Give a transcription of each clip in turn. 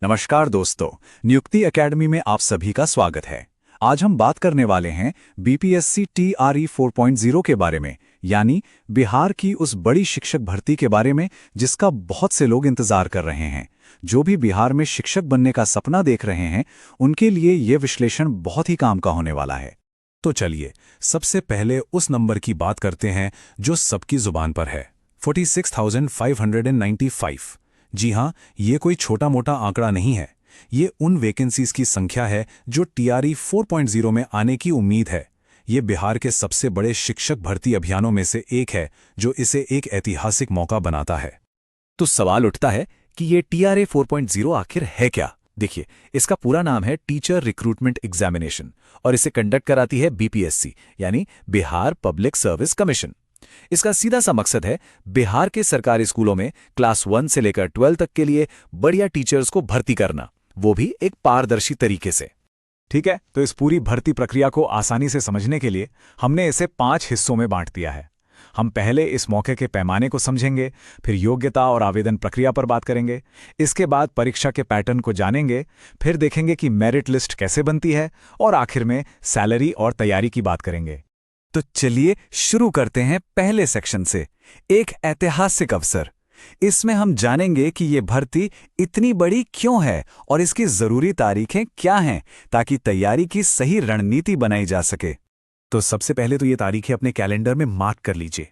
नमस्कार दोस्तों, नियुक्ति एकेडमी में आप सभी का स्वागत है। आज हम बात करने वाले हैं बीपीएससी टीआरई 4.0 के बारे में, यानी बिहार की उस बड़ी शिक्षक भर्ती के बारे में जिसका बहुत से लोग इंतजार कर रहे हैं। जो भी बिहार में शिक्षक बनने का सपना देख रहे हैं, उनके लिए ये विश्लेषण बहुत ही काम का होने वाला है। तो चलिए सबसे पहले उस नंबर की बात करते हैं जो सबकी जुबान पर है, 46,595। जी हाँ, ये कोई छोटा मोटा आंकड़ा नहीं है। ये उन वैकेंसीज की संख्या है जो टीआरई 4.0 में आने की उम्मीद है। ये बिहार के सबसे बड़े शिक्षक भर्ती अभियानों में से एक है जो इसे एक ऐतिहासिक मौका बनाता है। तो सवाल उठता है कि ये टीआरई 4.0 आखिर है क्या? देखिए, इसका पूरा नाम है टीचर रिक्रूटमेंट एग्जामिनेशन और इसे कंडक्ट कराती है बीपीएससी यानी बिहार पब्लिक सर्विस कमीशन। इसका सीधा सा मकसद है बिहार के सरकारी स्कूलों में क्लास 1 से लेकर 12 तक के लिए बढ़िया टीचर्स को भर्ती करना, वो भी एक पारदर्शी तरीके से। ठीक है, तो इस पूरी भर्ती प्रक्रिया को आसानी से समझने के लिए हमने इसे 5 हिस्सों में बांट दिया है। हम पहले इस मौके के पैमाने को समझेंगे, फिर योग्यता और आवेदन प्रक्रिया पर बात करेंगे, इसके बाद परीक्षा के पैटर्न को जानेंगे, फिर देखेंगे कि मेरिट लिस्ट कैसे बनती है और आखिर में सैलरी और तैयारी की बात करेंगे। तो चलिए शुरू करते हैं पहले सेक्शन से, एक ऐतिहासिक अवसर। इसमें हम जानेंगे कि ये भर्ती इतनी बड़ी क्यों है और इसकी जरूरी तारीखें क्या हैं ताकि तैयारी की सही रणनीति बनाई जा सके। तो सबसे पहले तो ये तारीखें अपने कैलेंडर में मार्क कर लीजिए।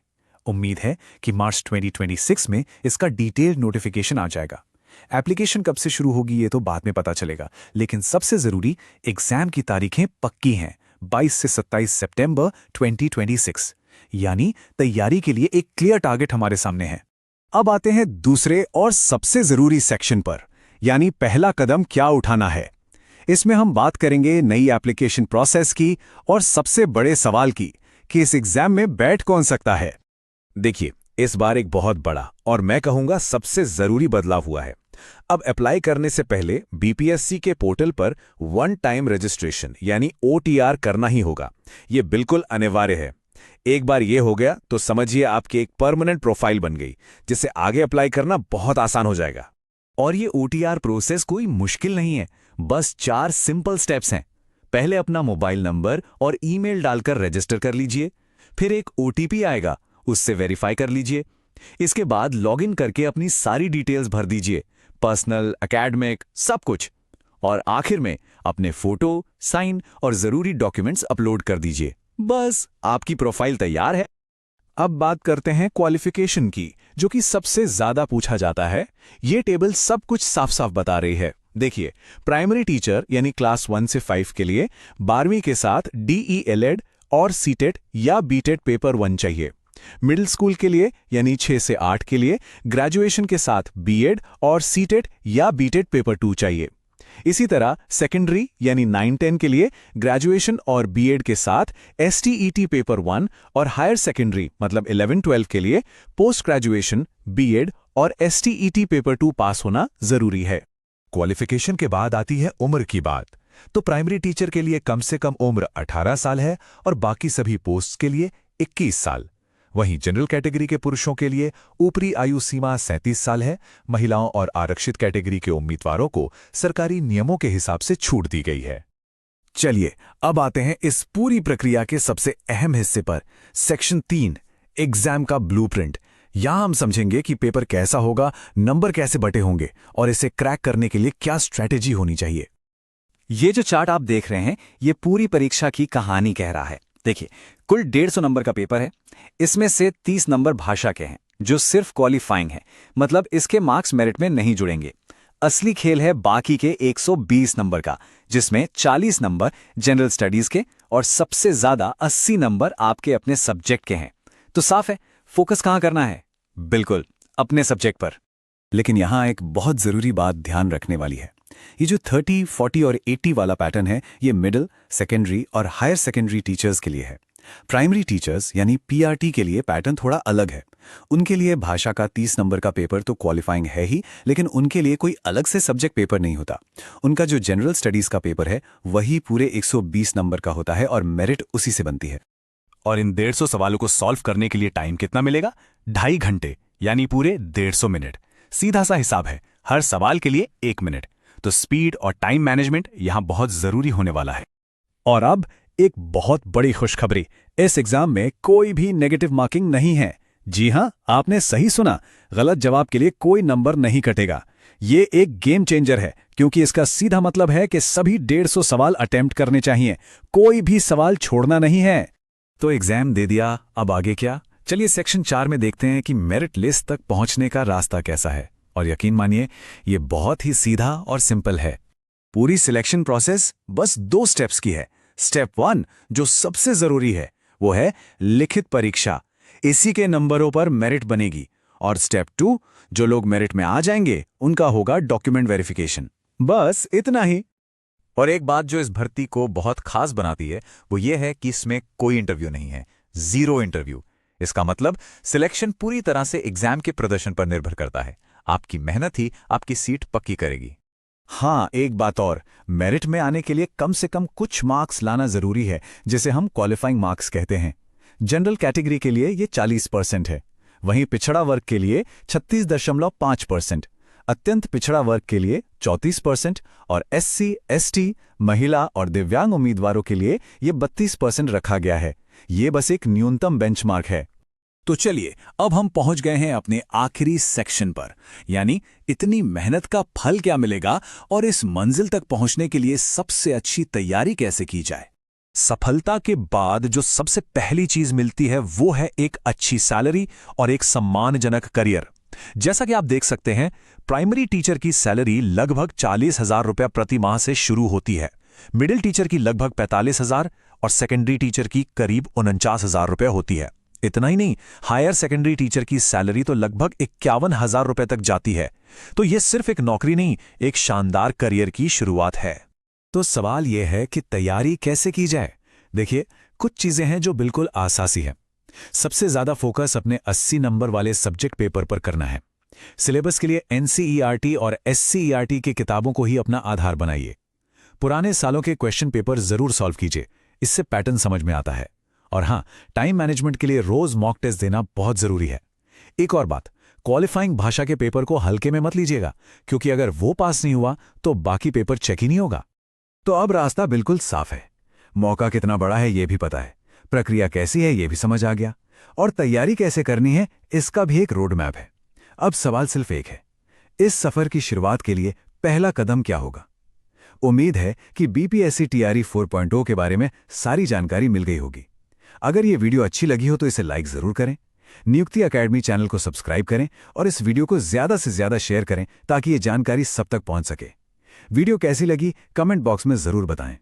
उम्मीद है कि मार्च 2026 में इसका डिटेल्ड नोटिफिकेशन आ जाएगा। एप्लीकेशन कब से शुरू होगी ये तो बाद में पता चलेगा, लेकिन सबसे जरूरी एग्जाम की तारीखें पक्की हैं, 22 से 27 सितंबर 2026। यानी तैयारी के लिए एक क्लियर टारगेट हमारे सामने है। अब आते हैं दूसरे और सबसे जरूरी सेक्शन पर, यानी पहला कदम क्या उठाना है। इसमें हम बात करेंगे नई एप्लीकेशन प्रोसेस की और सबसे बड़े सवाल की कि इस एग्जाम में बैठ कौन सकता है। देखिए, इस बार एक बहुत बड़ा और मैं कहूंगा सबसे जरूरी बदलाव हुआ है। अब अप्लाई करने से पहले बीपीएससी के पोर्टल पर वन टाइम रजिस्ट्रेशन यानी ओटीआर करना ही होगा। ये बिल्कुल अनिवार्य है। एक बार ये हो गया तो समझिए आपकी एक परमानेंट प्रोफाइल बन गई, जिससे आगे अप्लाई करना बहुत आसान हो जाएगा। और ये ओटीआर प्रोसेस कोई मुश्किल नहीं है, बस 4 सिंपल स्टेप्स हैं। पहले अपना मोबाइल नंबर और ईमेल डालकर रजिस्टर कर लीजिए, फिर एक ओटीपी आएगा, उससे वेरीफाई कर लीजिए। इसके बाद लॉगिन करके अपनी सारी डिटेल्स भर दीजिए, पर्सनल, एकेडमिक, सब कुछ। और आखिर में अपने फोटो, साइन और जरूरी डॉक्यूमेंट्स अपलोड कर दीजिए। बस आपकी प्रोफाइल तैयार है। अब बात करते हैं क्वालिफिकेशन की, जो कि सबसे ज्यादा पूछा जाता है। ये टेबल सब कुछ साफ साफ बता रही है। देखिए, प्राइमरी टीचर यानी क्लास 1 से 5 के लिए 12वीं के साथ डीईएलएड और सीटेट या बीटेट पेपर 1 चाहिए। मिडिल स्कूल के लिए यानी 6 से 8 के लिए ग्रेजुएशन के साथ बीएड और सीटेट या बीटेट पेपर 2 चाहिए। इसी तरह सेकेंडरी यानी 9-10 के लिए ग्रेजुएशन और बीएड के साथ एसटीईटी पेपर 1 और हायर सेकेंडरी मतलब 11-12 के लिए पोस्ट ग्रेजुएशन, बीएड और एसटीईटी पेपर 2 पास होना जरूरी है। क्वालिफिकेशन के बाद आती है उम्र की बात। तो प्राइमरी टीचर के लिए कम से कम उम्र 18 साल है और बाकी सभी पोस्ट के लिए 21 साल। वहीं जनरल कैटेगरी के पुरुषों के लिए ऊपरी आयु सीमा 37 साल है। महिलाओं और आरक्षित कैटेगरी के उम्मीदवारों को सरकारी नियमों के हिसाब से छूट दी गई है। चलिए अब आते हैं इस पूरी प्रक्रिया के सबसे अहम हिस्से पर, सेक्शन 3, एग्जाम का ब्लूप्रिंट। यहां हम समझेंगे कि पेपर कैसा होगा, नंबर कैसे बटे होंगे और इसे क्रैक करने के लिए क्या स्ट्रैटेजी होनी चाहिए। ये जो चार्ट आप देख रहे हैं, ये पूरी परीक्षा की कहानी कह रहा है। देखिए, कुल 150 नंबर का पेपर है। इसमें से 30 नंबर भाषा के हैं, जो सिर्फ क्वालिफाइंग है, मतलब इसके मार्क्स मेरिट में नहीं जुड़ेंगे। असली खेल है बाकी के 120 नंबर का, जिसमें 40 नंबर जनरल स्टडीज के और सबसे ज्यादा 80 नंबर आपके अपने सब्जेक्ट के हैं। तो साफ है, फोकस कहां करना है? बिल्कुल अपने सब्जेक्ट पर। लेकिन यहां एक बहुत जरूरी बात ध्यान रखने वाली है। ये जो 30, 40 और 80 वाला पैटर्न है, ये मिडिल, सेकेंडरी और हायर सेकेंडरी टीचर्स के लिए है। प्राइमरी टीचर्स यानी पीआरटी के लिए पैटर्न थोड़ा अलग है। उनके लिए भाषा का 30 नंबर का पेपर तो क्वालिफाइंग है ही, लेकिन उनके लिए कोई अलग से सब्जेक्ट पेपर नहीं होता। उनका जो जनरल स्टडीज का पेपर है वही पूरे 120 नंबर का होता है और मेरिट उसी से बनती है। और इन 150 सवालों को सॉल्व करने के लिए टाइम कितना मिलेगा? 2.5 घंटे, यानी पूरे 150 मिनट। सीधा सा हिसाब है, हर सवाल के लिए 1 मिनट। तो स्पीड और टाइम मैनेजमेंट यहां बहुत जरूरी होने वाला है। और अब एक बहुत बड़ी खुशखबरी, इस एग्जाम में कोई भी नेगेटिव मार्किंग नहीं है। जी हां, आपने सही सुना, गलत जवाब के लिए कोई नंबर नहीं कटेगा। ये एक गेम चेंजर है, क्योंकि इसका सीधा मतलब है कि सभी 150 सवाल अटेम्प्ट करने चाहिए, कोई भी सवाल छोड़ना नहीं है। तो एग्जाम दे दिया, अब आगे क्या? चलिए सेक्शन 4 में देखते हैं कि मेरिट लिस्ट तक पहुंचने का रास्ता कैसा है। और यकीन मानिए, ये बहुत ही सीधा और सिंपल है। पूरी सिलेक्शन प्रोसेस बस 2 स्टेप्स की है। स्टेप 1 जो सबसे जरूरी है वो है लिखित परीक्षा, इसी के नंबरों पर मेरिट बनेगी। और स्टेप 2 जो लोग मेरिट में आ जाएंगे उनका होगा डॉक्यूमेंट वेरिफिकेशन। बस इतना ही। और एक बात जो इस भर्ती को बहुत खास बनाती है वो ये है कि इसमें कोई इंटरव्यू नहीं है, 0 इंटरव्यू। इसका मतलब सिलेक्शन पूरी तरह से एग्जाम के प्रदर्शन पर निर्भर करता है। आपकी मेहनत ही आपकी सीट पक्की करेगी। हाँ, एक बात और, मेरिट में आने के लिए कम से कम कुछ मार्क्स लाना जरूरी है, जिसे हम क्वालिफाइंग मार्क्स कहते हैं। जनरल कैटेगरी के लिए ये 40% है, वहीं पिछड़ा वर्ग के लिए 36.5%, अत्यंत पिछड़ा वर्ग के लिए 34% और SC, ST, महिला और दिव्यांग उम्मीदवारों के लिए ये 32% रखा गया है। ये बस एक न्यूनतम बेंचमार्क है। तो चलिए, अब हम पहुंच गए हैं अपने आखिरी सेक्शन पर, यानी इतनी मेहनत का फल क्या मिलेगा और इस मंजिल तक पहुंचने के लिए सबसे अच्छी तैयारी कैसे की जाए। सफलता के बाद जो सबसे पहली चीज मिलती है वो है एक अच्छी सैलरी और एक सम्मानजनक करियर। जैसा कि आप देख सकते हैं, प्राइमरी टीचर की सैलरी लगभग 40,000 रुपया प्रति माह से शुरू होती है, मिडिल टीचर की लगभग 45,000 और सेकेंडरी टीचर की करीब 49,000 रुपया होती है। इतना ही नहीं, हायर सेकेंडरी टीचर की सैलरी तो लगभग 51,000 रुपए तक जाती है। तो यह सिर्फ एक नौकरी नहीं, एक शानदार करियर की शुरुआत है। तो सवाल यह है कि तैयारी कैसे की जाए। देखिए, कुछ चीजें हैं जो बिल्कुल आसासी है। सबसे ज्यादा फोकस अपने 80 नंबर वाले सब्जेक्ट पेपर पर करना है। सिलेबस के लिए NCERT और SCERT की किताबों को ही अपना आधार बनाइए। पुराने सालों के क्वेश्चन पेपर जरूर सॉल्व कीजिए, इससे पैटर्न समझ में आता है। और हाँ, टाइम मैनेजमेंट के लिए रोज मॉक टेस्ट देना बहुत जरूरी है। एक और बात, क्वालिफाइंग भाषा के पेपर को हल्के में मत लीजिएगा, क्योंकि अगर वो पास नहीं हुआ तो बाकी पेपर चेक ही नहीं होगा। तो अब रास्ता बिल्कुल साफ है, मौका कितना बड़ा है ये भी पता है, प्रक्रिया कैसी है ये भी समझ आ गया, और तैयारी कैसे करनी है इसका भी एक रोड मैप है। अब सवाल सिर्फ एक है, इस सफर की शुरुआत के लिए पहला कदम क्या होगा। उम्मीद है कि BPSC TRE 4.0 के बारे में सारी जानकारी मिल गई होगी। अगर ये वीडियो अच्छी लगी हो तो इसे लाइक जरूर करें, नियुक्ति एकेडमी चैनल को सब्सक्राइब करें और इस वीडियो को ज्यादा से ज्यादा शेयर करें ताकि ये जानकारी सब तक पहुंच सके। वीडियो कैसी लगी कमेंट बॉक्स में जरूर बताएं।